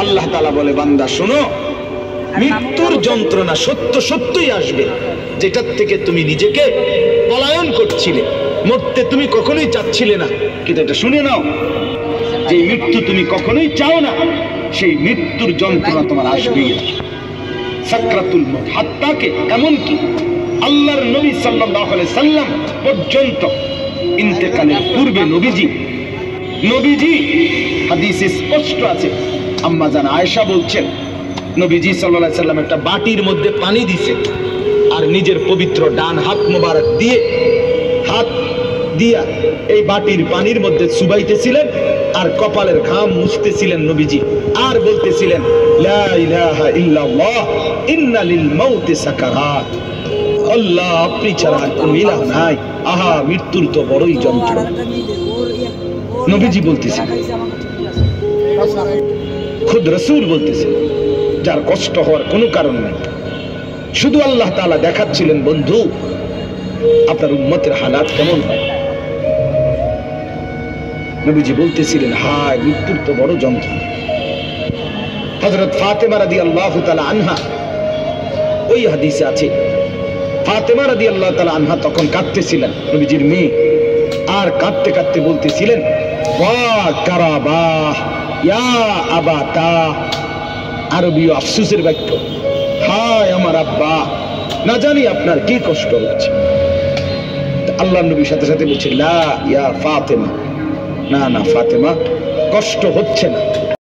আল্লাহ তাআলা বলে, বান্দা শোনো, মৃত্যুর যন্ত্রণা সত্য সত্যই আসবে, যেটার থেকে তুমি নিজেকে পলায়ন করছিলে, মরতে তুমি কখনোই চাচ্ছিলে না, কিন্তু এটা শুনে নাও, যে মৃত্যু তুমি কখনোই চাও না, সেই মৃত্যুর যন্ত্রণা তোমার আসবেই। সাকরাতুল মউত হাত্তাকে, এমনকি আল্লাহর নবী সাল্লাল্লাহু আলাইহি সাল্লাম পর্যন্ত ইন্তেকালের পূর্বে নবীজি হাদিসে স্পষ্ট আছে, আম্মা জান আয়েশা বলছেন, নবীজি সাল্লাল্লাহু আলাইহি সাল্লাম একটা বাটির মধ্যে পানি দিছে, আর নিজের পবিত্র ডান হাত মোবারক দিয়ে হাত দিয়া এই বাটির পানির মধ্যে চুবাইতেছিলেন, আর কপালের ঘাম মুছতেছিলেন নবীজি, আর বলতেছিলেন, লা ইলাহা ইল্লাল্লাহ ইন্না লিল মাউতি সাকারাত, আল্লাহ আপনি ছাড়া কোনো ইলাহ নাই, আহা মৃত্যুর তো বড়ই যন্ত্রণা। নবীজি বলতেছেন, খুদ রাসূল বলতেছেন, যার কষ্ট হওয়ার কোনো কারণ নেই, শুধু আল্লাহ তাআলা দেখাচ্ছিলেন, বন্ধু আপনার উম্মতের হালাত কেমন হয়। নবীজি বলতেছিলেন, হায় মৃত্যুর তো বড় যন্ত্রণা। হযরত ফাতেমা রাদিয়াল্লাহু তাআলা আনহা, ওই হাদিসে আছে, ফাতেমা রাদিয়াল্লাহু তাআলা আনহা তখন কাঁদতেছিলেন, নবীজির মেয়ে, আর কাঁদতে কাঁদতে বলতেছিলেন, ওয়া কারাবা ইয়া আবাতা, আরবীয় আফসোসের বাক্য, হায় আমার আব্বা, না জানি আপনার কি কষ্ট হচ্ছে। আল্লাহর নবীর সাথে সাথে বলছে, লা ইয়া ফাতেমা, না না ফাতেমা, কষ্ট হচ্ছে না,